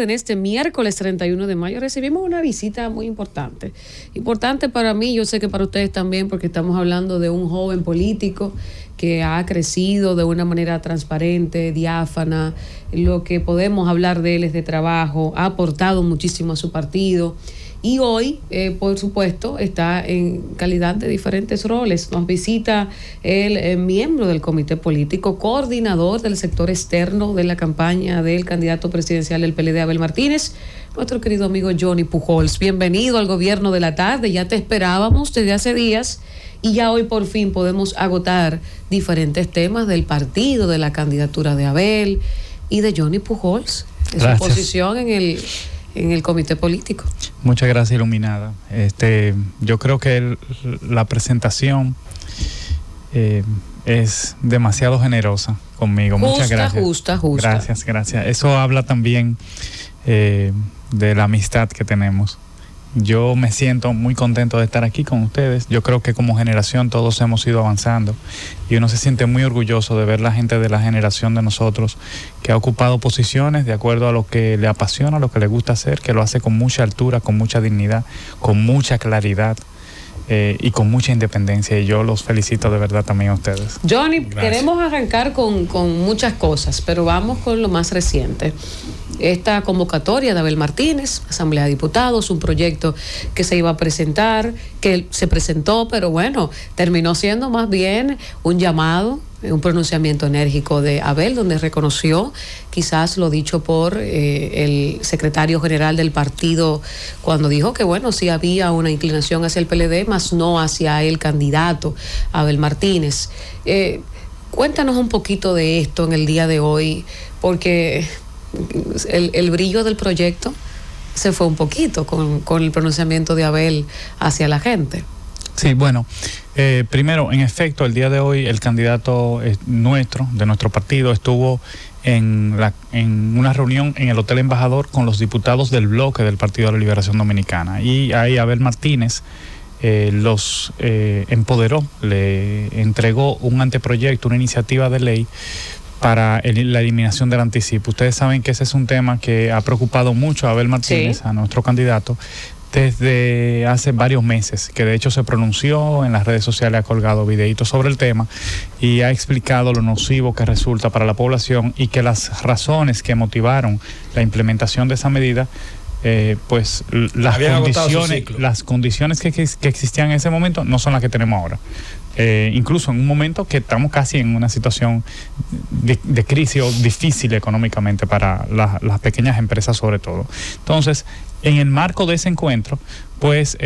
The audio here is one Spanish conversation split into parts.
En este miércoles 31 de mayo recibimos una visita muy importante. Importante para mí, yo sé que para ustedes también, porque estamos hablando de un joven político que ha crecido de una manera transparente, diáfana. Lo que podemos hablar de él es de trabajo, ha aportado muchísimo a su partido. Y hoy, por supuesto, está en calidad de diferentes roles. Nos visita el miembro del comité político, coordinador del sector externo de la campaña del candidato presidencial del PLD, Abel Martínez, nuestro querido amigo Johnny Pujols. Bienvenido al Gobierno de la Tarde. Ya te esperábamos desde hace días y ya hoy por fin podemos agotar diferentes temas del partido, de la candidatura de Abel y de Johnny Pujols, de su posición en el comité político. Muchas gracias, Iluminada. Yo creo que la presentación es demasiado generosa conmigo. Muchas gracias. Justa. Gracias. Eso habla también de la amistad que tenemos. Yo me siento muy contento de estar aquí con ustedes. Yo creo que como generación todos hemos ido avanzando y uno se siente muy orgulloso de ver la gente de la generación de nosotros que ha ocupado posiciones de acuerdo a lo que le apasiona, lo que le gusta hacer, que lo hace con mucha altura, con mucha dignidad, con mucha claridad y con mucha independencia, y yo los felicito de verdad también a ustedes. Johnny, queremos arrancar con muchas cosas, pero vamos con lo más reciente. Esta convocatoria de Abel Martínez, Asamblea de Diputados, un proyecto que se iba a presentar, que se presentó, pero bueno, terminó siendo más bien un llamado, un pronunciamiento enérgico de Abel, donde reconoció quizás lo dicho por el secretario general del partido, cuando dijo que bueno, sí había una inclinación hacia el PLD, más no hacia el candidato Abel Martínez. Cuéntanos un poquito de esto en el día de hoy, porque el brillo del proyecto se fue un poquito con el pronunciamiento de Abel hacia la gente. Sí, bueno, primero, en efecto, el día de hoy el candidato de nuestro partido, estuvo en una reunión en el Hotel Embajador con los diputados del bloque del Partido de la Liberación Dominicana, y ahí Abel Martínez los empoderó, le entregó un anteproyecto, una iniciativa de ley para la eliminación del anticipo. Ustedes saben que ese es un tema que ha preocupado mucho a Abel Martínez, sí, a nuestro candidato, desde hace varios meses, que de hecho se pronunció en las redes sociales, ha colgado videitos sobre el tema y ha explicado lo nocivo que resulta para la población, y que las razones que motivaron la implementación de esa medida, pues las condiciones que existían en ese momento no son las que tenemos ahora. Incluso en un momento que estamos casi en una situación de crisis o difícil económicamente para las pequeñas empresas sobre todo. Entonces, en el marco de ese encuentro, pues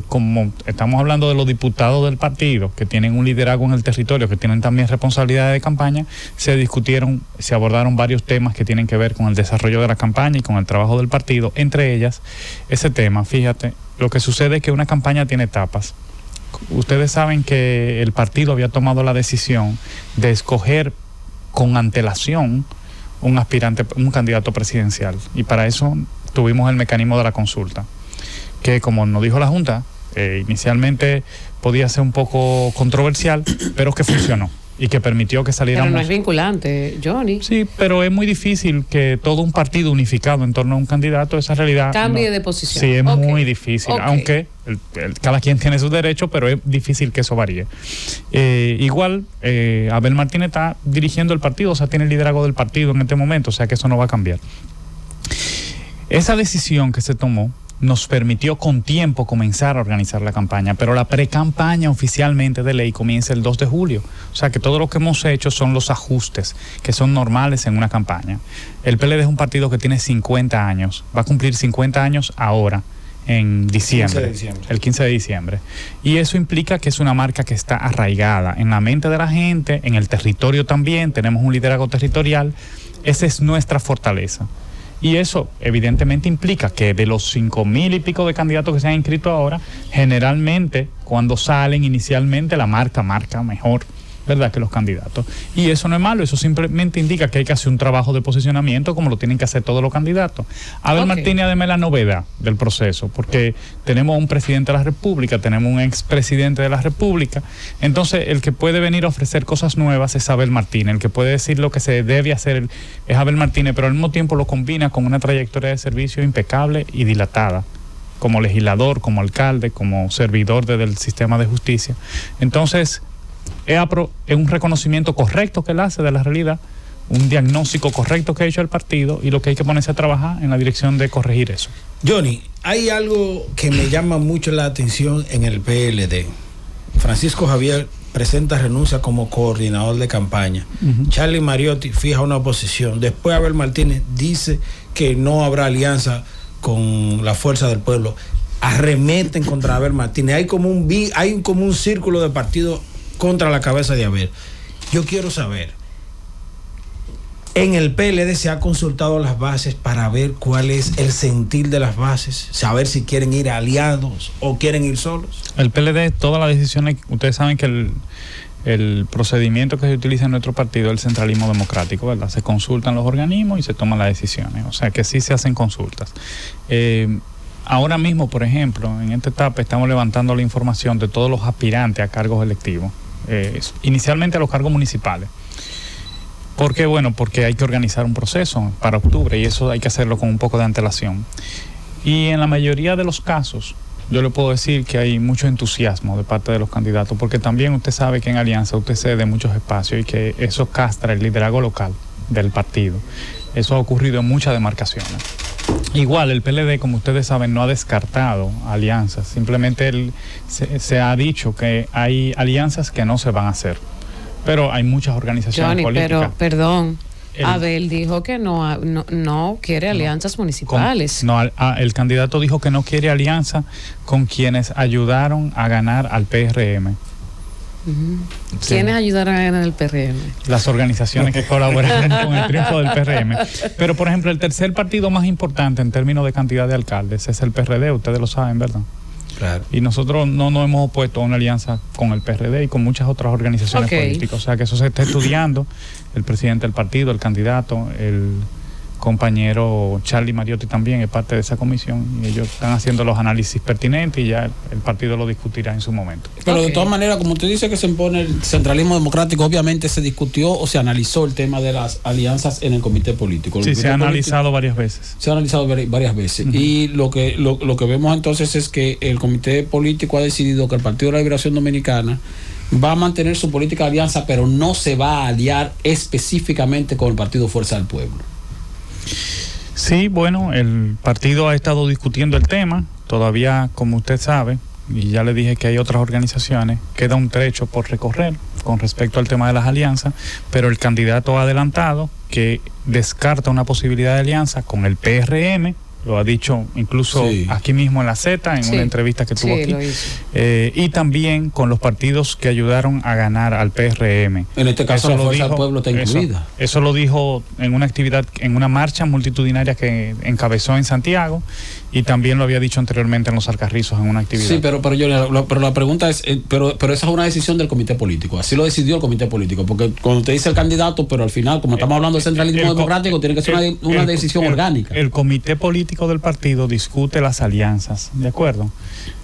como estamos hablando de los diputados del partido que tienen un liderazgo en el territorio, que tienen también responsabilidades de campaña, se abordaron varios temas que tienen que ver con el desarrollo de la campaña y con el trabajo del partido. Entre ellas, ese tema, fíjate, lo que sucede es que una campaña tiene etapas. Ustedes saben que el partido había tomado la decisión de escoger con antelación un candidato presidencial, y para eso tuvimos el mecanismo de la consulta, que como nos dijo la Junta, inicialmente podía ser un poco controversial, pero que funcionó y que permitió que saliéramos. Pero no es vinculante, Johnny. Sí, pero es muy difícil que todo un partido unificado en torno a un candidato, esa realidad cambie de posición. Sí, es muy difícil, aunque cada quien tiene sus derechos, pero es difícil que eso varíe. Igual, Abel Martínez está dirigiendo el partido, o sea, tiene el liderazgo del partido en este momento, o sea que eso no va a cambiar. Esa decisión que se tomó nos permitió con tiempo comenzar a organizar la campaña, pero la pre-campaña oficialmente de ley comienza el 2 de julio. O sea que todo lo que hemos hecho son los ajustes que son normales en una campaña. El PLD es un partido que tiene 50 años, va a cumplir 50 años ahora, en diciembre, el 15 de diciembre. Y eso implica que es una marca que está arraigada en la mente de la gente, en el territorio también, tenemos un liderazgo territorial, esa es nuestra fortaleza. Y eso evidentemente implica que de los 5,000 y pico de candidatos que se han inscrito ahora, generalmente cuando salen inicialmente la marca mejor ¿verdad?, que los candidatos. Y eso no es malo, eso simplemente indica que hay que hacer un trabajo de posicionamiento como lo tienen que hacer todos los candidatos. Abel Martínez, además, la novedad del proceso, porque tenemos un presidente de la República, tenemos un expresidente de la República, entonces el que puede venir a ofrecer cosas nuevas es Abel Martínez, el que puede decir lo que se debe hacer es Abel Martínez, pero al mismo tiempo lo combina con una trayectoria de servicio impecable y dilatada, como legislador, como alcalde, como servidor del sistema de justicia. Entonces, es un reconocimiento correcto que él hace de la realidad, un diagnóstico correcto que ha hecho el partido, y lo que hay que ponerse a trabajar en la dirección de corregir eso. Johnny, hay algo que me llama mucho la atención en el PLD. Francisco Javier presenta renuncia como coordinador de campaña. Charlie Mariotti fija una oposición. Después Abel Martínez dice que no habrá alianza con la Fuerza del Pueblo. Arremeten contra Abel Martínez. Hay como un círculo de partidos contra la cabeza de Abel. Yo quiero saber, en el PLD se ha consultado las bases para ver cuál es el sentir de las bases, saber si quieren ir aliados o quieren ir solos. El PLD, todas las decisiones, ustedes saben que el procedimiento que se utiliza en nuestro partido es el centralismo democrático, ¿verdad? Se consultan los organismos y se toman las decisiones, o sea que sí se hacen consultas. Ahora mismo, por ejemplo, en esta etapa estamos levantando la información de todos los aspirantes a cargos electivos, inicialmente a los cargos municipales. ¿Por qué? Bueno, porque hay que organizar un proceso para octubre y eso hay que hacerlo con un poco de antelación. Y en la mayoría de los casos, yo le puedo decir que hay mucho entusiasmo de parte de los candidatos, porque también usted sabe que en alianza usted cede muchos espacios y que eso castra el liderazgo local del partido. Eso ha ocurrido en muchas demarcaciones. Igual el PLD, como ustedes saben, no ha descartado alianzas, simplemente se ha dicho que hay alianzas que no se van a hacer, pero hay muchas organizaciones Johnny, políticas. pero perdón, Abel dijo que no quiere alianzas municipales. El candidato dijo que no quiere alianza con quienes ayudaron a ganar al PRM. ¿Quiénes ayudaron a ganar el PRM? Las organizaciones que colaboraron con el triunfo del PRM. Pero, por ejemplo, el tercer partido más importante en términos de cantidad de alcaldes es el PRD, ustedes lo saben, ¿verdad? Claro. Y nosotros no nos hemos opuesto a una alianza con el PRD y con muchas otras organizaciones políticas. O sea, que eso se está estudiando. El presidente del partido, el candidato, el compañero Charlie Mariotti también es parte de esa comisión y ellos están haciendo los análisis pertinentes y ya el partido lo discutirá en su momento. Pero de todas maneras, como usted dice que se impone el centralismo democrático, obviamente se discutió o se analizó el tema de las alianzas en el comité político. Sí, se ha analizado varias veces. Se ha analizado varias veces. Y lo que vemos entonces es que el comité político ha decidido que el Partido de la Liberación Dominicana va a mantener su política de alianza, pero no se va a aliar específicamente con el Partido Fuerza del Pueblo. Sí, bueno, el partido ha estado discutiendo el tema, todavía, como usted sabe, y ya le dije que hay otras organizaciones, queda un trecho por recorrer con respecto al tema de las alianzas, pero el candidato ha adelantado que descarta una posibilidad de alianza con el PRM, lo ha dicho incluso aquí mismo en la Z, en una entrevista que tuvo aquí, y también con los partidos que ayudaron a ganar al PRM. En este caso la Fuerza del Pueblo está incluida. Eso lo dijo en una actividad, en una marcha multitudinaria que encabezó en Santiago, y también lo había dicho anteriormente en los Alcarrizos en una actividad. Sí, pero la pregunta es, pero esa es una decisión del comité político, así lo decidió el comité político, porque cuando te dice el candidato, pero al final, como estamos hablando del centralismo democrático, tiene que ser una decisión orgánica. El comité político del partido discute las alianzas, ¿de acuerdo?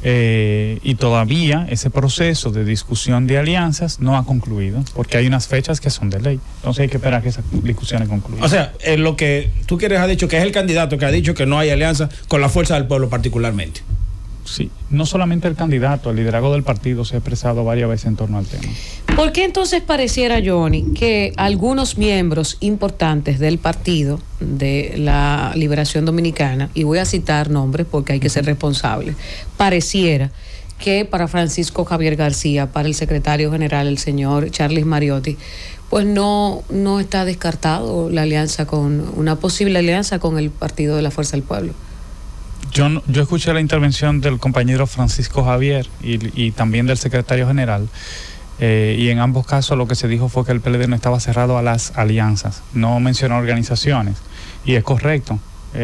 Y todavía ese proceso de discusión de alianzas no ha concluido, porque hay unas fechas que son de ley, entonces hay que esperar que esas discusiones concluyan. O sea, lo que tú quieres ha dicho que es el candidato que ha dicho que no hay alianza con la Fuerza del Pueblo particularmente. Sí, no solamente el candidato, el liderazgo del partido se ha expresado varias veces en torno al tema. ¿Por qué entonces pareciera, Johnny, que algunos miembros importantes del Partido de la Liberación Dominicana, y voy a citar nombres porque hay que ser responsable, pareciera que para Francisco Javier García, para el secretario general, el señor Charlie Mariotti, pues no está descartado la alianza una posible alianza con el Partido de la Fuerza del Pueblo? Yo escuché la intervención del compañero Francisco Javier y también del secretario general, y en ambos casos lo que se dijo fue que el PLD no estaba cerrado a las alianzas, no mencionó organizaciones, y es correcto,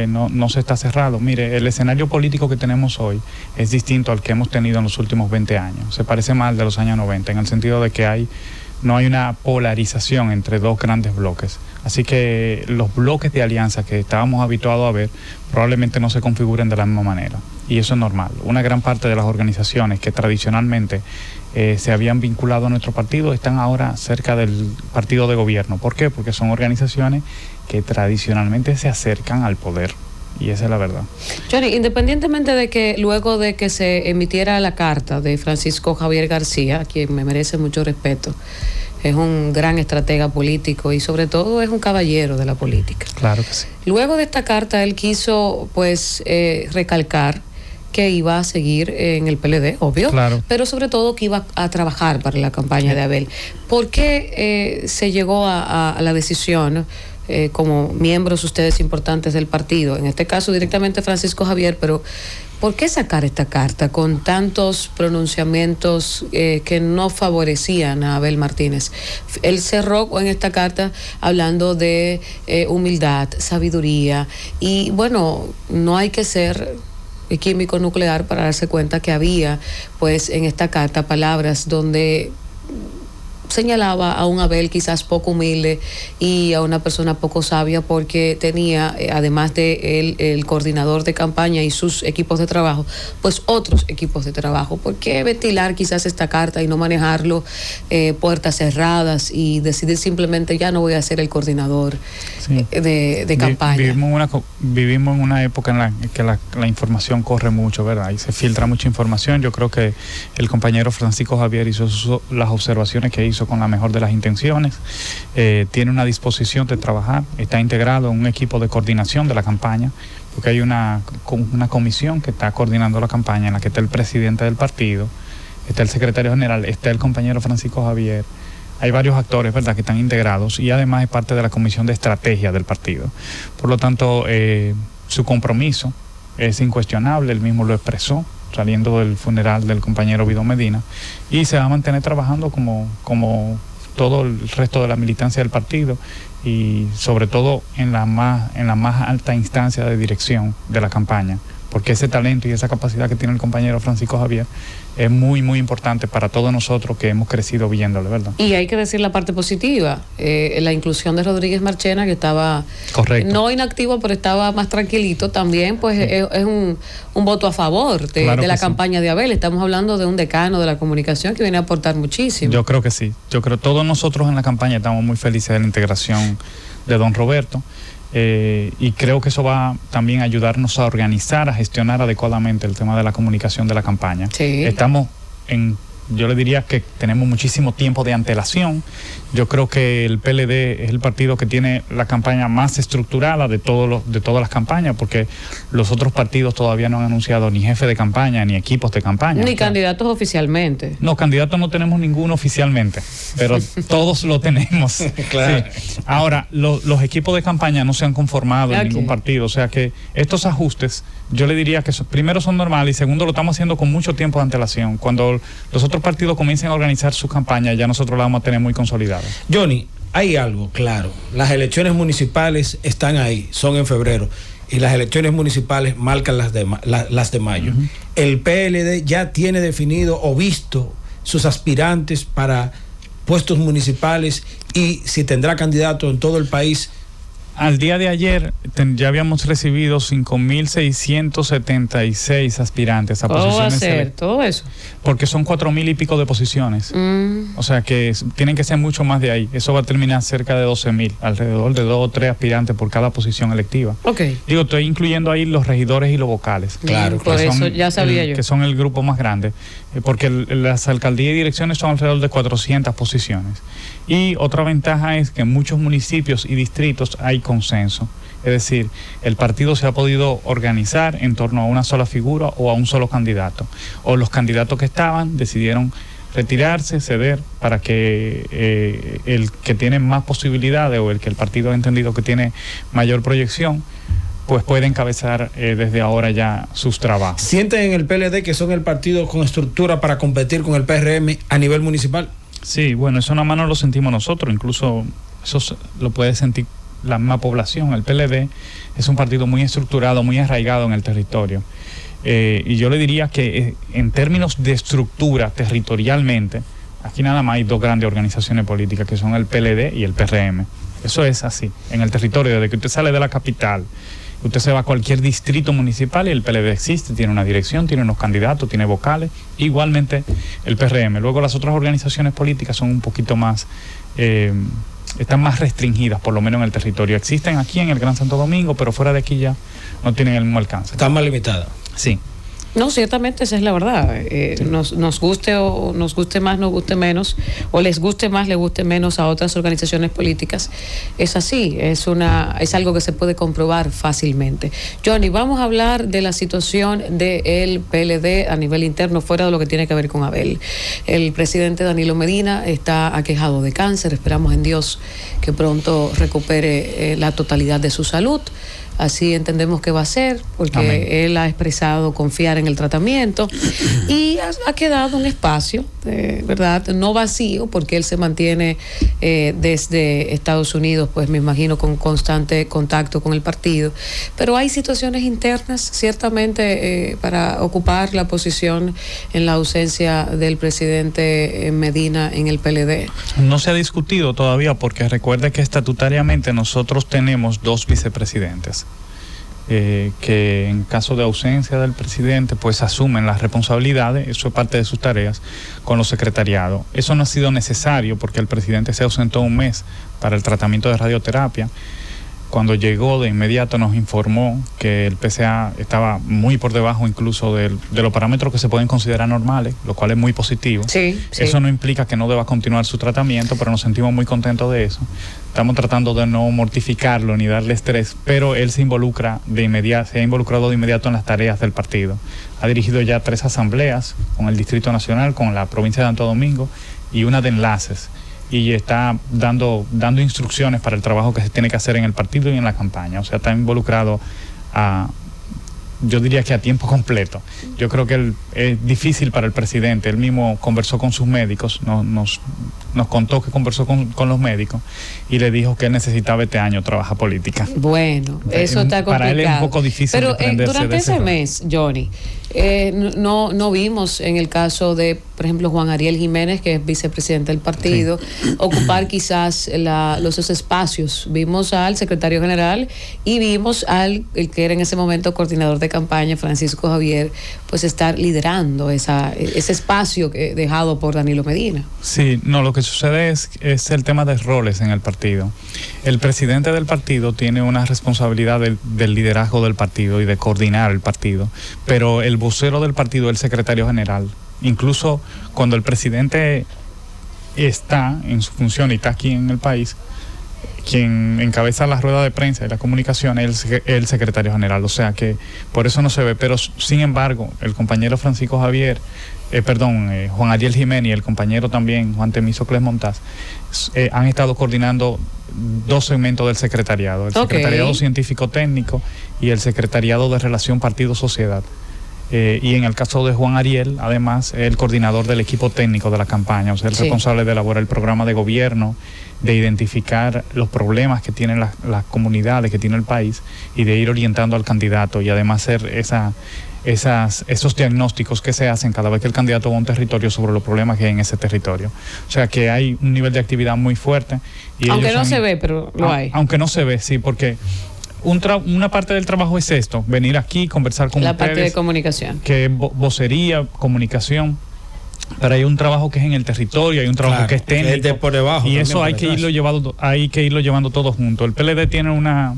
no se está cerrado. Mire, el escenario político que tenemos hoy es distinto al que hemos tenido en los últimos 20 años, se parece más al de los años 90, en el sentido de que hay no hay una polarización entre dos grandes bloques. Así que los bloques de alianza que estábamos habituados a ver probablemente no se configuren de la misma manera. Y eso es normal. Una gran parte de las organizaciones que tradicionalmente se habían vinculado a nuestro partido están ahora cerca del partido de gobierno. ¿Por qué? Porque son organizaciones que tradicionalmente se acercan al poder. Y esa es la verdad. Johnny, independientemente de que luego de que se emitiera la carta de Francisco Javier García, quien me merece mucho respeto, es un gran estratega político y sobre todo es un caballero de la política. Claro que sí. Luego de esta carta él quiso pues recalcar que iba a seguir en el PLD, obvio, claro, pero sobre todo que iba a trabajar para la campaña de Abel. ¿Por qué se llegó a la decisión, como miembros ustedes importantes del partido, en este caso directamente Francisco Javier, pero ¿por qué sacar esta carta con tantos pronunciamientos que no favorecían a Abel Martínez? Él cerró en esta carta hablando de humildad, sabiduría y bueno, no hay que ser químico nuclear para darse cuenta que había pues en esta carta palabras donde señalaba a un Abel quizás poco humilde y a una persona poco sabia porque tenía, además de el coordinador de campaña y sus equipos de trabajo, pues otros equipos de trabajo. ¿Por qué ventilar quizás esta carta y no manejarlo puertas cerradas y decidir simplemente ya no voy a ser el coordinador de campaña? Vivimos en una época en la que la información corre mucho, ¿verdad? Y se filtra mucha información. Yo creo que el compañero Francisco Javier hizo las observaciones que hizo con la mejor de las intenciones, tiene una disposición de trabajar, está integrado en un equipo de coordinación de la campaña, porque hay una comisión que está coordinando la campaña, en la que está el presidente del partido, está el secretario general, está el compañero Francisco Javier, hay varios actores, ¿verdad?, que están integrados y además es parte de la comisión de estrategia del partido. Por lo tanto, su compromiso es incuestionable, él mismo lo expresó saliendo del funeral del compañero Vido Medina, y se va a mantener trabajando como todo el resto de la militancia del partido y sobre todo en la más alta instancia de dirección de la campaña, porque ese talento y esa capacidad que tiene el compañero Francisco Javier es muy, muy importante para todos nosotros que hemos crecido viéndole, ¿verdad? Y hay que decir la parte positiva, la inclusión de Rodríguez Marchena, que estaba no inactivo, pero estaba más tranquilito también, pues sí, es un voto a favor de la campaña de Abel. Estamos hablando de un decano de la comunicación que viene a aportar muchísimo. Yo creo que sí, todos nosotros en la campaña estamos muy felices de la integración de don Roberto. Y creo que eso va también a ayudarnos a organizar, a gestionar adecuadamente el tema de la comunicación de la campaña. Sí. Yo le diría que tenemos muchísimo tiempo de antelación. Yo creo que el PLD es el partido que tiene la campaña más estructurada de todas las campañas, porque los otros partidos todavía no han anunciado ni jefe de campaña, ni equipos de campaña. Ni candidatos oficialmente. No, candidatos no tenemos ninguno oficialmente, pero todos lo tenemos. Claro. Sí. Ahora, los equipos de campaña no se han conformado en ningún partido, o sea que estos ajustes, yo le diría que primero son normales y segundo lo estamos haciendo con mucho tiempo de antelación. Cuando los otros partidos comiencen a organizar su campaña, ya nosotros la vamos a tener muy consolidada. Johnny, hay algo claro, las elecciones municipales están ahí, son en febrero, y las elecciones municipales marcan las de mayo. Uh-huh. El PLD ya tiene definido o visto sus aspirantes para puestos municipales y si tendrá candidato en todo el país. Al día de ayer ya habíamos recibido 5.676 aspirantes a posiciones. ¿Todo eso? Porque son 4.000 y pico de posiciones. O sea que tienen que ser mucho más de ahí. Eso va a terminar cerca de 12.000, alrededor de 2 o 3 aspirantes por cada posición electiva. Okay. Digo, estoy incluyendo ahí los regidores y los vocales. Claro, por eso ya sabía yo. Que son el grupo más grande. Porque las alcaldías y direcciones son alrededor de 400 posiciones. Y otra ventaja es que en muchos municipios y distritos hay consenso. Es decir, el partido se ha podido organizar en torno a una sola figura o a un solo candidato. O los candidatos que estaban decidieron retirarse, ceder, para que el que tiene más posibilidades o el que el partido ha entendido que tiene mayor proyección, pues puede encabezar desde ahora ya sus trabajos. ¿Sienten en el PLD que son el partido con estructura para competir con el PRM a nivel municipal? Sí, bueno, eso nada más no lo sentimos nosotros, incluso eso lo puede sentir la misma población. El PLD es un partido muy estructurado, muy arraigado en el territorio. Y yo le diría que en términos de estructura territorialmente, Aquí nada más hay dos grandes organizaciones políticas, que son el PLD y el PRM. Eso es así, en el territorio, desde que usted sale de la capital, usted se va a cualquier distrito municipal y el PLD existe, tiene una dirección, tiene unos candidatos, tiene vocales, igualmente el PRM. Luego las otras organizaciones políticas son un poquito más, están más restringidas, por lo menos en el territorio. Existen aquí en el Gran Santo Domingo, pero fuera de aquí ya no tienen el mismo alcance. Están más limitadas. Sí. No, ciertamente esa es la verdad. Nos guste o nos guste más, nos guste menos, o les guste más, les guste menos a otras organizaciones políticas. Es así, es algo que se puede comprobar fácilmente. Johnny, vamos a hablar de la situación del PLD a nivel interno, fuera de lo que tiene que ver con Abel. El presidente Danilo Medina está aquejado de cáncer. Esperamos en Dios que pronto recupere la totalidad de su salud. Así entendemos que va a ser, porque Amén. Él ha expresado confiar en el tratamiento y ha quedado un espacio, ¿verdad? No vacío, porque él se mantiene desde Estados Unidos, pues me imagino con constante contacto con el partido. Pero hay situaciones internas, ciertamente, para ocupar la posición en la ausencia del presidente Medina en el PLD. No se ha discutido todavía, porque recuerde que estatutariamente nosotros tenemos 2 vicepresidentes. Que en caso de ausencia del presidente pues asumen las responsabilidades, eso es parte de sus tareas, con los secretariados. Eso no ha sido necesario porque el presidente se ausentó un mes para el tratamiento de radioterapia. Cuando llegó, de inmediato nos informó que el PSA estaba muy por debajo incluso de los parámetros que se pueden considerar normales, lo cual es muy positivo. Sí. Eso no implica que no deba continuar su tratamiento, pero nos sentimos muy contentos de eso. Estamos tratando de no mortificarlo ni darle estrés, pero él se ha involucrado de inmediato en las tareas del partido. Ha dirigido ya 3 asambleas con el Distrito Nacional, con la provincia de Santo Domingo y una de enlaces. Y está dando instrucciones para el trabajo que se tiene que hacer en el partido y en la campaña. O sea, está involucrado yo diría que a tiempo completo. Yo creo que es difícil para el presidente. Él mismo conversó con sus médicos, nos contó que conversó con los médicos y le dijo que él necesitaba este año trabajar política. Bueno, eso está complicado. Para él es un poco difícil. Pero durante ese mes, Johnny, no vimos en el caso de, por ejemplo, Juan Ariel Jiménez, que es vicepresidente del partido, sí, ocupar quizás esos espacios. Vimos al secretario general y vimos el que era en ese momento coordinador de campaña, Francisco Javier, pues estar liderando ese espacio dejado por Danilo Medina. Sí, no, lo que sucede es el tema de roles en el partido. El presidente del partido tiene una responsabilidad del liderazgo del partido y de coordinar el partido, pero el vocero del partido es el secretario general. Incluso cuando el presidente está en su función y está aquí en el país, quien encabeza la rueda de prensa y la comunicación es el secretario general, o sea que por eso no se ve, pero sin embargo el compañero Francisco Javier, Juan Ariel Jiménez y el compañero también Juan Temístocles Montaz han estado coordinando 2 segmentos del secretariado, el secretariado científico técnico y el secretariado de relación partido-sociedad. Y en el caso de Juan Ariel, además, es el coordinador del equipo técnico de la campaña, o sea, el responsable de elaborar el programa de gobierno, de identificar los problemas que tienen las comunidades, que tiene el país, y de ir orientando al candidato, y además hacer esos diagnósticos que se hacen cada vez que el candidato va a un territorio sobre los problemas que hay en ese territorio. O sea, que hay un nivel de actividad muy fuerte. Y aunque no se ve, pero lo hay. Aunque no se ve, sí, porque una parte del trabajo es esto, venir aquí, conversar con la ustedes. La parte de comunicación. Que es vocería, comunicación. Pero hay un trabajo que es en el territorio, hay un trabajo que es técnico. Es de por debajo. Y eso hay que irlo llevando todo junto. El PLD tiene una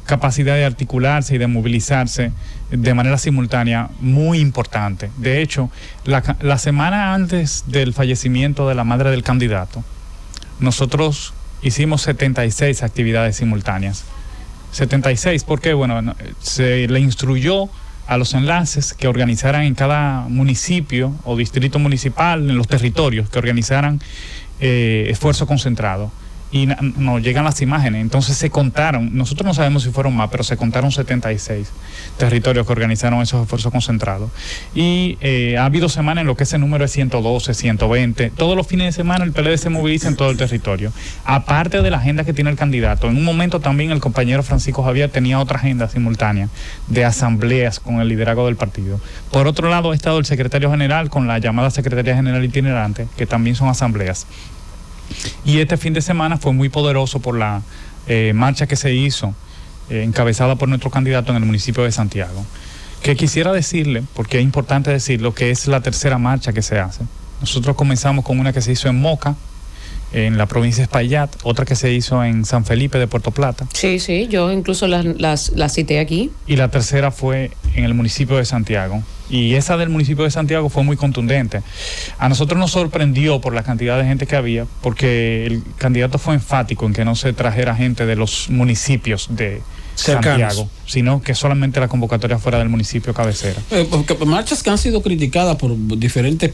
capacidad de articularse y de movilizarse de manera simultánea muy importante. De hecho, la semana antes del fallecimiento de la madre del candidato, nosotros hicimos 76 actividades simultáneas. 76, porque se le instruyó a los enlaces que organizaran en cada municipio o distrito municipal, en los territorios, que organizaran esfuerzo concentrado. y nos llegan las imágenes. Entonces se contaron, nosotros no sabemos si fueron más, pero se contaron 76 territorios que organizaron esos esfuerzos concentrados. Y ha habido semanas en lo que ese número es 112, 120. Todos los fines de semana el PLD se moviliza en todo el territorio. Aparte de la agenda que tiene el candidato, en un momento también el compañero Francisco Javier tenía otra agenda simultánea de asambleas con el liderazgo del partido. Por otro lado, ha estado el secretario general con la llamada Secretaría General Itinerante, que también son asambleas. Y este fin de semana fue muy poderoso por la marcha que se hizo, encabezada por nuestro candidato en el municipio de Santiago. Que quisiera decirle, porque es importante decirlo, que es la tercera marcha que se hace. Nosotros comenzamos con una que se hizo en Moca, en la provincia de Espaillat, otra que se hizo en San Felipe de Puerto Plata. Sí, yo incluso las cité aquí. Y la tercera fue en el municipio de Santiago. Y esa del municipio de Santiago fue muy contundente. A nosotros nos sorprendió por la cantidad de gente que había, porque el candidato fue enfático en que no se trajera gente de los municipios de cercanos, Santiago, sino que solamente la convocatoria fuera del municipio cabecera. Marchas que han sido criticadas por diferentes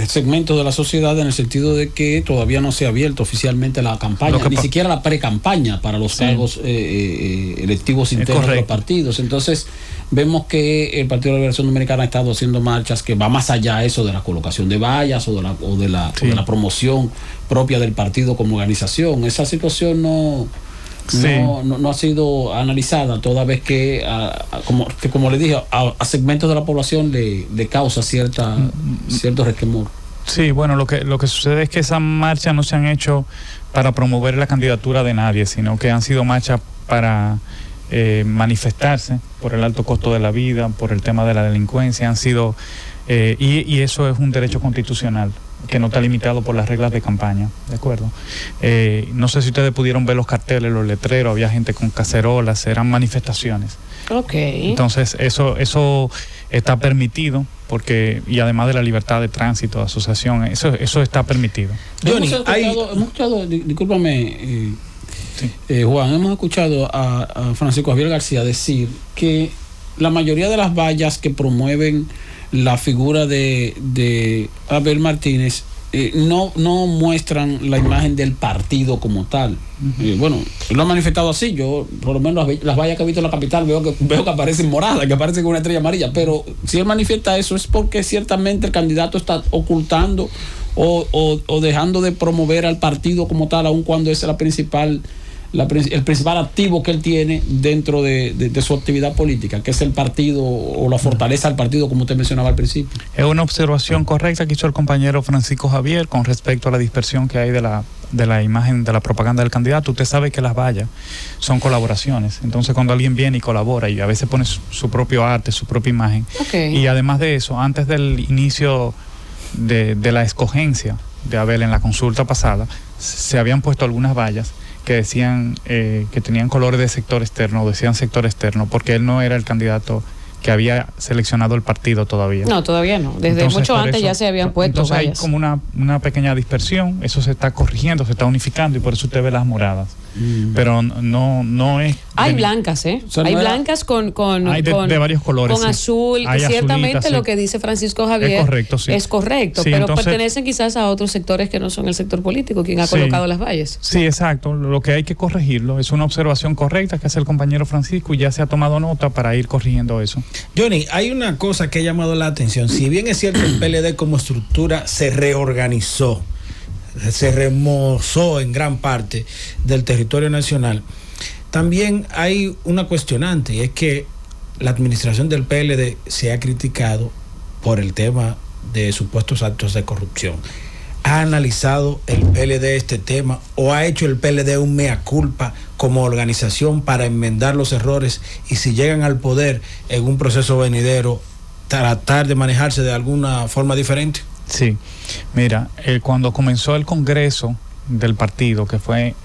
segmentos de la sociedad, en el sentido de que todavía no se ha abierto oficialmente la campaña, ni siquiera la pre-campaña para los cargos electivos internos de los partidos. Entonces vemos que el Partido de la Liberación Dominicana ha estado haciendo marchas que va más allá de eso, de la colocación de vallas o de la promoción propia del partido como organización. Esa situación no ha sido analizada, toda vez que como le dije, a segmentos de la población le causa cierto resquemor. Sí, bueno, lo que sucede es que esas marchas no se han hecho para promover la candidatura de nadie, sino que han sido marchas para manifestarse por el alto costo de la vida, por el tema de la delincuencia, han sido y eso es un derecho constitucional que no está limitado por las reglas de campaña, ¿de acuerdo? No sé si ustedes pudieron ver los carteles, los letreros, había gente con cacerolas, eran manifestaciones. Okay. Entonces eso está permitido, porque, y además de la libertad de tránsito, de asociación, eso está permitido. Johnny, hemos escuchado, discúlpame, Juan, hemos escuchado a Francisco Javier García decir que la mayoría de las vallas que promueven la figura de Abel Martínez no muestran la imagen del partido como tal. Bueno, lo ha manifestado así. Yo, por lo menos, las vallas que he visto en la capital veo que aparecen moradas, que aparecen con una estrella amarilla, pero si él manifiesta eso es porque ciertamente el candidato está ocultando o dejando de promover al partido como tal, aun cuando es el principal activo que él tiene dentro de su actividad política, que es el partido o la fortaleza del partido, como usted mencionaba al principio. Es una observación correcta que hizo el compañero Francisco Javier con respecto a la dispersión que hay de la imagen, de la propaganda del candidato. Usted sabe que las vallas son colaboraciones, entonces cuando alguien viene y colabora y a veces pone su propio arte, su propia imagen, y además de eso, antes del inicio de la escogencia de Abel en la consulta pasada, se habían puesto algunas vallas que decían que tenían colores de sector externo, decían sector externo, porque él no era el candidato que había seleccionado el partido todavía. No, todavía no. Desde entonces, mucho antes ya se habían puesto entonces vallas. Hay como una pequeña dispersión, eso se está corrigiendo, se está unificando, y por eso usted ve las moradas. Pero no es... Hay blancas, ¿eh? O sea, hay blancas hay de varios colores. Con azul, hay ciertamente azulitas, lo que dice Francisco Javier es correcto, sí. Es correcto, sí, pero entonces, pertenecen quizás a otros sectores que no son el sector político, quien ha colocado las vallas. Sí, exacto. Lo que hay que corregirlo es una observación correcta que hace el compañero Francisco, y ya se ha tomado nota para ir corrigiendo eso. Johnny, hay una cosa que ha llamado la atención. Si bien es cierto, el PLD como estructura se reorganizó, se remozó en gran parte del territorio nacional, también hay una cuestionante, y es que la administración del PLD se ha criticado por el tema de supuestos actos de corrupción. ¿Ha analizado el PLD este tema, o ha hecho el PLD un mea culpa como organización para enmendar los errores, y si llegan al poder en un proceso venidero, tratar de manejarse de alguna forma diferente? Sí, mira, cuando comenzó el Congreso del partido, que fue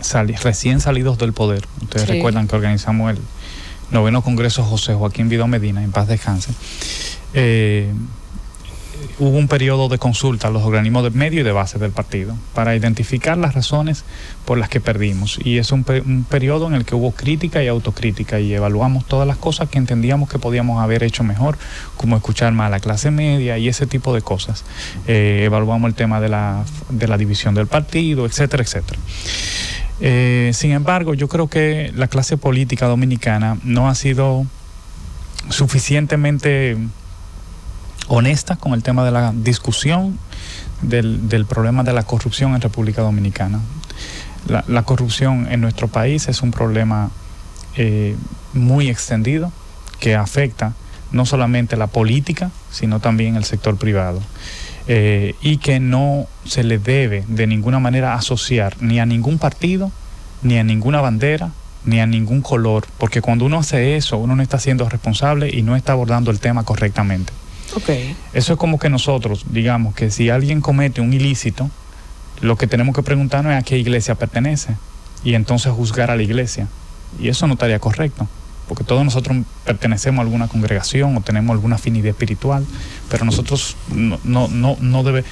recién salidos del poder, ustedes recuerdan que organizamos el 9º Congreso José Joaquín Vidó Medina, en paz descanse, hubo un periodo de consulta a los organismos de medio y de base del partido para identificar las razones por las que perdimos, y es un periodo en el que hubo crítica y autocrítica, y evaluamos todas las cosas que entendíamos que podíamos haber hecho mejor, como escuchar más a la clase media y ese tipo de cosas. Evaluamos el tema de la división del partido, etcétera, etcétera. Sin embargo, yo creo que la clase política dominicana no ha sido suficientemente honesta con el tema de la discusión del problema de la corrupción en República Dominicana. La corrupción en nuestro país es un problema muy extendido que afecta no solamente la política, sino también el sector privado. Y que no se le debe de ninguna manera asociar ni a ningún partido, ni a ninguna bandera, ni a ningún color, porque cuando uno hace eso, uno no está siendo responsable y no está abordando el tema correctamente. Okay. Eso es como que nosotros, digamos que si alguien comete un ilícito, lo que tenemos que preguntarnos es a qué iglesia pertenece y entonces juzgar a la iglesia. Y eso no estaría correcto, porque todos nosotros pertenecemos a alguna congregación o tenemos alguna afinidad espiritual, pero nosotros no debe.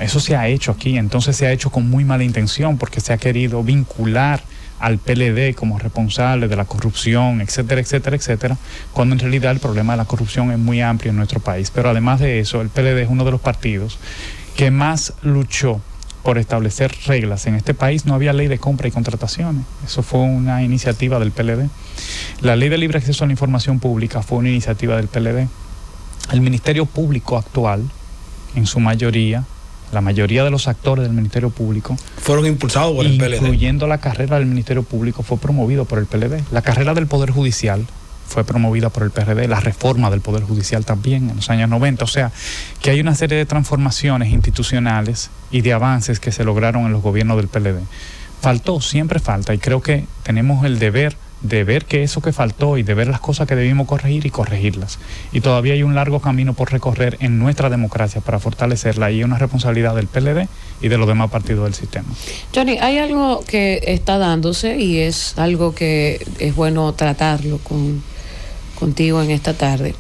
Eso se ha hecho aquí, entonces se ha hecho con muy mala intención porque se ha querido vincular al PLD como responsable de la corrupción, etcétera, etcétera, etcétera, cuando en realidad el problema de la corrupción es muy amplio en nuestro país. Pero además de eso, el PLD es uno de los partidos que más luchó por establecer reglas. En este país no había ley de compra y contrataciones. Eso fue una iniciativa del PLD. La ley de libre acceso a la información pública fue una iniciativa del PLD. El Ministerio Público actual, en su mayoría, la mayoría de los actores del Ministerio Público fueron impulsados por el PLD. Incluyendo la carrera del Ministerio Público, fue promovido por el PLD. La carrera del Poder Judicial fue promovida por el PRD, la reforma del Poder Judicial también en los años 90. O sea, que hay una serie de transformaciones institucionales y de avances que se lograron en los gobiernos del PLD. Faltó, siempre falta, y creo que tenemos el deber de ver que eso que faltó y de ver las cosas que debimos corregir y corregirlas. Y todavía hay un largo camino por recorrer en nuestra democracia para fortalecerla, y es una responsabilidad del PLD y de los demás partidos del sistema. Johnny, hay algo que está dándose y es algo que es bueno tratarlo contigo en esta tarde,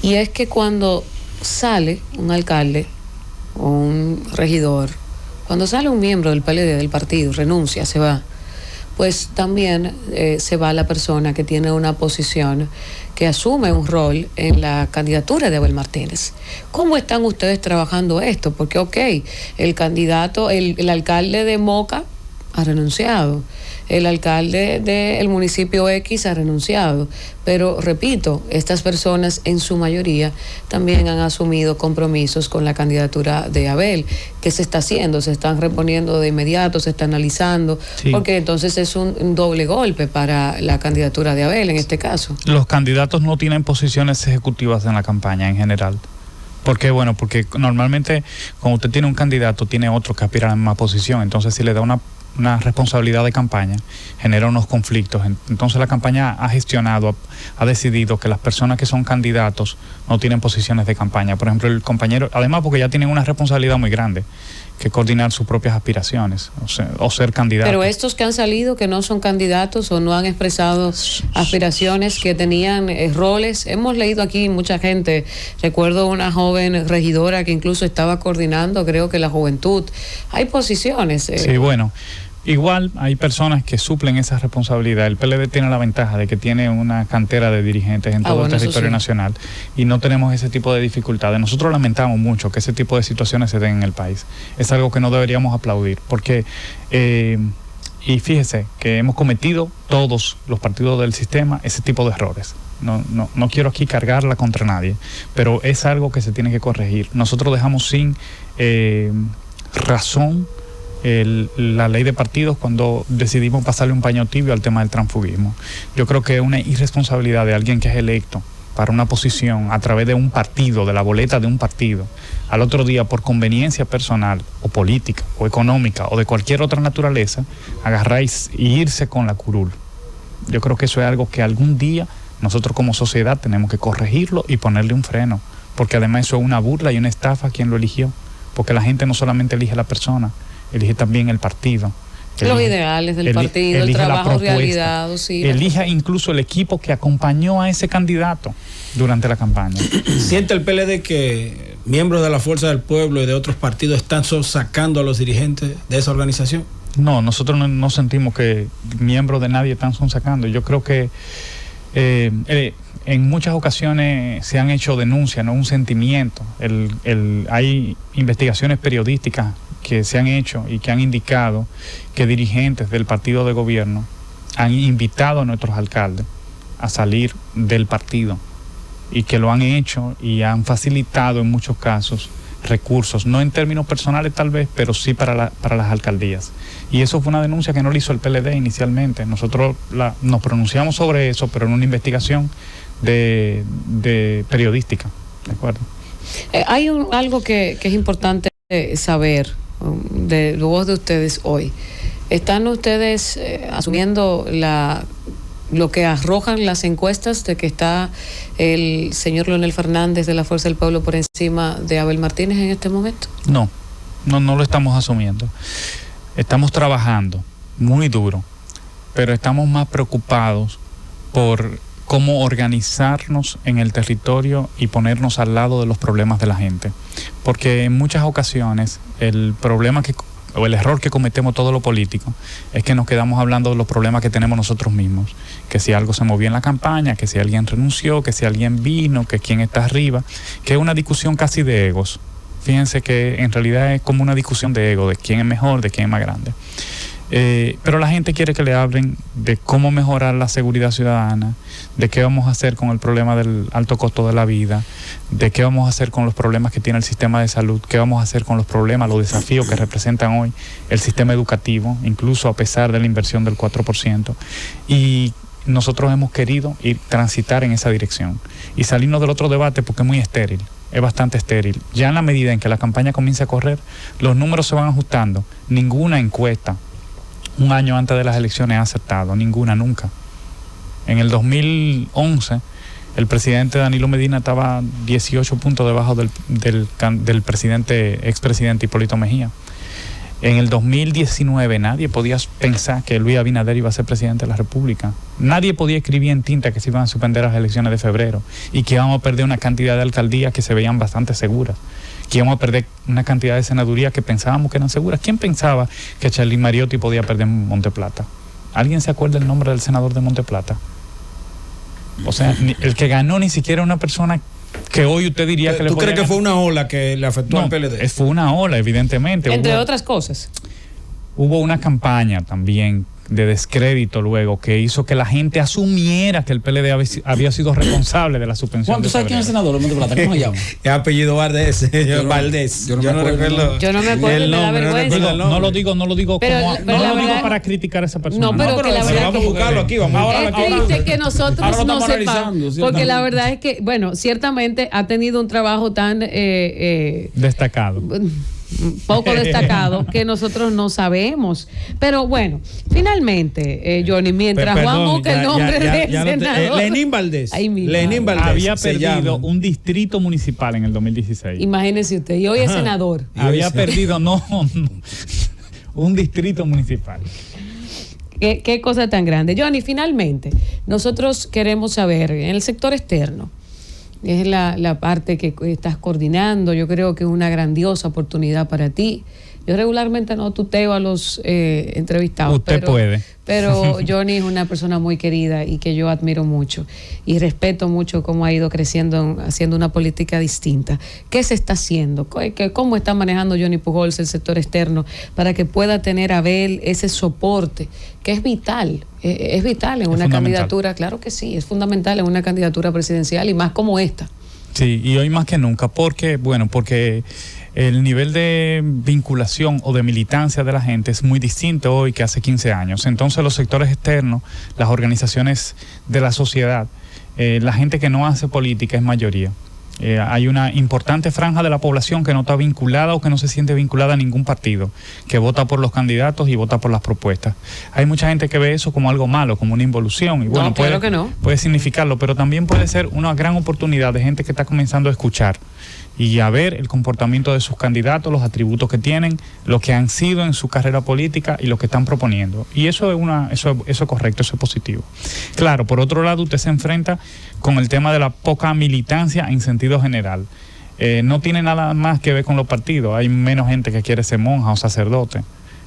y es que cuando sale un alcalde o un regidor, cuando sale un miembro del PLD, del partido, renuncia, se va, pues también se va la persona que tiene una posición, que asume un rol en la candidatura de Abel Martínez. ¿Cómo están ustedes trabajando esto? Porque, el candidato, el alcalde de Moca ha renunciado, el alcalde del municipio X ha renunciado, pero repito, estas personas en su mayoría también han asumido compromisos con la candidatura de Abel. ¿Qué se está haciendo? Se están reponiendo de inmediato, se está analizando, sí, porque entonces es un doble golpe para la candidatura de Abel en este caso. Los candidatos no tienen posiciones ejecutivas en la campaña en general. ¿Por qué? Bueno, porque normalmente cuando usted tiene un candidato, tiene otro que aspira a la misma posición, entonces si le da una responsabilidad de campaña, genera unos conflictos. Entonces la campaña ha gestionado, ha decidido que las personas que son candidatos no tienen posiciones de campaña. Por ejemplo, el compañero, además porque ya tienen una responsabilidad muy grande, que coordinar sus propias aspiraciones o ser candidatos. Pero estos que han salido, que no son candidatos o no han expresado aspiraciones, que tenían roles, hemos leído aquí mucha gente, recuerdo una joven regidora que incluso estaba coordinando, creo que la juventud, hay posiciones. Sí, bueno, igual hay personas que suplen esa responsabilidad. El PLD tiene la ventaja de que tiene una cantera de dirigentes en todo el territorio nacional, y no tenemos ese tipo de dificultades. Nosotros lamentamos mucho que ese tipo de situaciones se den en el país. Es algo que no deberíamos aplaudir, porque y fíjese que hemos cometido todos los partidos del sistema ese tipo de errores. No quiero aquí cargarla contra nadie, pero es algo que se tiene que corregir. Nosotros dejamos sin razón la ley de partidos cuando decidimos pasarle un paño tibio al tema del transfugismo. Yo creo que es una irresponsabilidad de alguien que es electo para una posición a través de un partido, de la boleta de un partido, al otro día por conveniencia personal o política o económica o de cualquier otra naturaleza, agarrar y irse con la curul. Yo creo que eso es algo que algún día nosotros como sociedad tenemos que corregirlo y ponerle un freno, porque además eso es una burla y una estafa a quien lo eligió, porque la gente no solamente elige a la persona, elige también el partido. Los ideales del partido, el trabajo realizado, sí. Elija incluso el equipo que acompañó a ese candidato durante la campaña. ¿Siente el PLD que miembros de la Fuerza del Pueblo y de otros partidos están sacando a los dirigentes de esa organización? No, nosotros no sentimos que miembros de nadie están sacando. Yo creo que en muchas ocasiones se han hecho denuncias, no un sentimiento. Hay investigaciones periodísticas que se han hecho y que han indicado que dirigentes del partido de gobierno han invitado a nuestros alcaldes a salir del partido y que lo han hecho y han facilitado en muchos casos recursos, no en términos personales tal vez, pero sí para las alcaldías. Y eso fue una denuncia que no le hizo el PLD inicialmente. Nosotros nos pronunciamos sobre eso, pero en una investigación de periodística, ¿de acuerdo? Hay algo que es importante saber de voz de ustedes hoy. ¿Están ustedes asumiendo lo que arrojan las encuestas de que está el señor Leonel Fernández de la Fuerza del Pueblo por encima de Abel Martínez en este momento? No lo estamos asumiendo. Estamos trabajando muy duro, pero estamos más preocupados por cómo organizarnos en el territorio y ponernos al lado de los problemas de la gente. Porque en muchas ocasiones el error que cometemos todos los políticos es que nos quedamos hablando de los problemas que tenemos nosotros mismos. Que si algo se movió en la campaña, que si alguien renunció, que si alguien vino, que quién está arriba, que es una discusión casi de egos. Fíjense que en realidad es como una discusión de ego, de quién es mejor, de quién es más grande. Pero la gente quiere que le hablen de cómo mejorar la seguridad ciudadana, de qué vamos a hacer con el problema del alto costo de la vida, de qué vamos a hacer con los problemas que tiene el sistema de salud, qué vamos a hacer con los problemas, los desafíos que representan hoy el sistema educativo, incluso a pesar de la inversión del 4%. Y nosotros hemos querido transitar en esa dirección y salirnos del otro debate porque es muy estéril. Es bastante estéril. Ya en la medida en que la campaña comience a correr, los números se van ajustando. Ninguna encuesta un año antes de las elecciones ha aceptado, ninguna, nunca. En el 2011, el presidente Danilo Medina estaba 18 puntos debajo del expresidente Hipólito Mejía. En el 2019 nadie podía pensar que Luis Abinader iba a ser presidente de la República. Nadie podía escribir en tinta que se iban a suspender las elecciones de febrero y que íbamos a perder una cantidad de alcaldías que se veían bastante seguras, que íbamos a perder una cantidad de senadurías que pensábamos que eran seguras. ¿Quién pensaba que Charly Mariotti podía perder Monteplata? ¿Alguien se acuerda el nombre del senador de Monteplata? O sea, el que ganó ni siquiera una persona que hoy usted diría que le ¿Tú crees que fue una ola que le afectó al PLD? Fue una ola, evidentemente. Entre otras cosas. Hubo una campaña también de descrédito luego que hizo que la gente asumiera que el PLD había sido responsable de la suspensión. ¿Cuánto sabes quién es el senador de Monteplata? ¿Cómo se llama? Es apellido Valdés. Valdés. Yo no me acuerdo. Yo no me acuerdo, me da vergüenza. No lo digo para criticar a esa persona. No, pero que la verdad vamos a buscarlo aquí, es triste que nosotros no sepamos, porque la verdad es que, bueno, ciertamente ha tenido un trabajo tan destacado. Poco destacado que nosotros no sabemos. Pero bueno, finalmente, Johnny, mientras Juan busca el nombre del senador. Lenín Valdés. Lenín Valdés había perdido un distrito municipal en el 2016. Imagínese usted, y hoy es senador. Había perdido, un distrito municipal. ¿Qué cosa tan grande? Johnny, finalmente, nosotros queremos saber, en el sector externo, es la parte que estás coordinando. Yo creo que es una grandiosa oportunidad para ti. Yo regularmente no tuteo a los entrevistados. Usted puede. Pero Johnny es una persona muy querida y que yo admiro mucho y respeto mucho cómo ha ido creciendo, haciendo una política distinta. ¿Qué se está haciendo? ¿Cómo está manejando Johnny Pujols el sector externo para que pueda tener a Abel ese soporte que es vital? Es vital en una candidatura, claro que sí, es fundamental en una candidatura presidencial y más como esta. Sí, y hoy más que nunca, porque el nivel de vinculación o de militancia de la gente es muy distinto hoy que hace 15 años. Entonces los sectores externos, las organizaciones de la sociedad, la gente que no hace política es mayoría. Hay una importante franja de la población que no está vinculada o que no se siente vinculada a ningún partido, que vota por los candidatos y vota por las propuestas. Hay mucha gente que ve eso como algo malo, como una involución, y bueno, puede significarlo, pero también puede ser una gran oportunidad de gente que está comenzando a escuchar y a ver el comportamiento de sus candidatos, los atributos que tienen, lo que han sido en su carrera política y lo que están proponiendo. Y eso es correcto, eso es positivo. Claro, por otro lado, usted se enfrenta con el tema de la poca militancia en sentido general. No tiene nada más que ver con los partidos. Hay menos gente que quiere ser monja o sacerdote.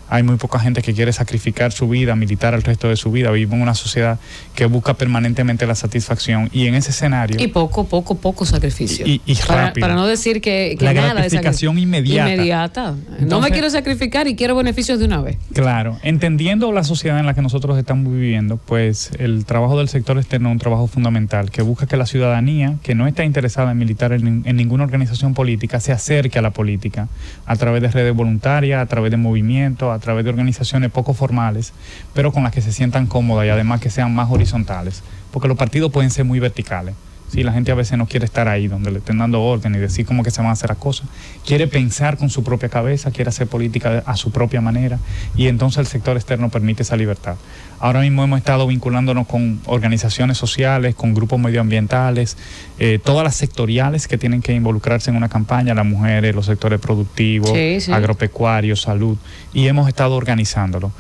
hay muy poca gente que quiere sacrificar su vida militar el resto de su vida. Vivimos en una sociedad que busca permanentemente la satisfacción, y en ese escenario... Y poco sacrificio. Y rápido. Para no decir que la nada gratificación inmediata. No Entonces, me quiero sacrificar y quiero beneficios de una vez. Claro, entendiendo la sociedad en la que nosotros estamos viviendo, pues el trabajo del sector externo es un trabajo fundamental que busca que la ciudadanía, que no está interesada en militar en ninguna organización política, se acerque a la política a través de redes voluntarias, a través de movimientos, a través de organizaciones poco formales, pero con las que se sientan cómodas y además que sean más horizontales, porque los partidos pueden ser muy verticales. Sí, la gente a veces no quiere estar ahí donde le estén dando orden y decir cómo que se van a hacer las cosas. Quiere pensar con su propia cabeza, quiere hacer política a su propia manera, y entonces el sector externo permite esa libertad. Ahora mismo hemos estado vinculándonos con organizaciones sociales, con grupos medioambientales, todas las sectoriales que tienen que involucrarse en una campaña, las mujeres, los sectores productivos, agropecuarios, salud, y hemos estado organizándolo.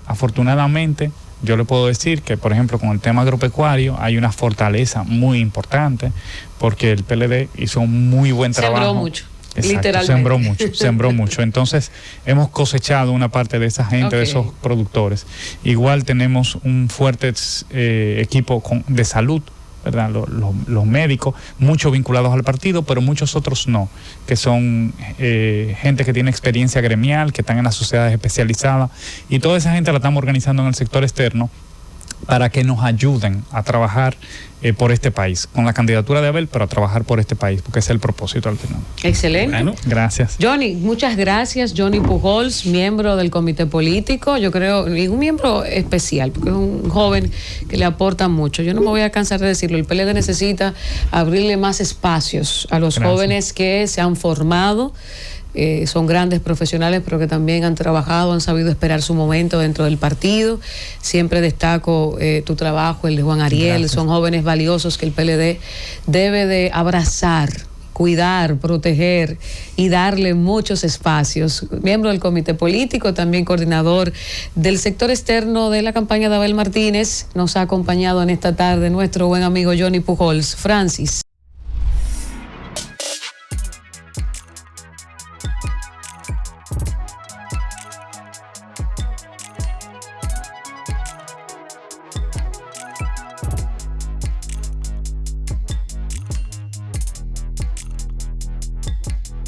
Afortunadamente, yo le puedo decir que, por ejemplo, con el tema agropecuario hay una fortaleza muy importante, porque el PLD hizo un muy buen trabajo. Sembró mucho. Exacto, Literalmente. sembró mucho. Entonces, hemos cosechado una parte de esa gente, de esos productores. Igual tenemos un fuerte equipo de salud, ¿verdad? Los médicos, muchos vinculados al partido, pero muchos otros no, que son gente que tiene experiencia gremial, que están en las sociedades especializadas, y toda esa gente la estamos organizando en el sector externo para que nos ayuden a trabajar por este país, con la candidatura de Abel, pero a trabajar por este país, porque ese es el propósito al final. Excelente. Bueno, gracias. Johnny, muchas gracias. Johnny Pujols, miembro del comité político, yo creo, y un miembro especial, porque es un joven que le aporta mucho. Yo no me voy a cansar de decirlo, el PLD necesita abrirle más espacios a los jóvenes que se han formado. Son grandes profesionales, pero que también han trabajado, han sabido esperar su momento dentro del partido. Siempre destaco tu trabajo, el de Juan Ariel. Gracias. Son jóvenes valiosos que el PLD debe de abrazar, cuidar, proteger y darle muchos espacios. Miembro del comité político, también coordinador del sector externo de la campaña de Abel Martínez, nos ha acompañado en esta tarde nuestro buen amigo Johnny Pujols. Francis.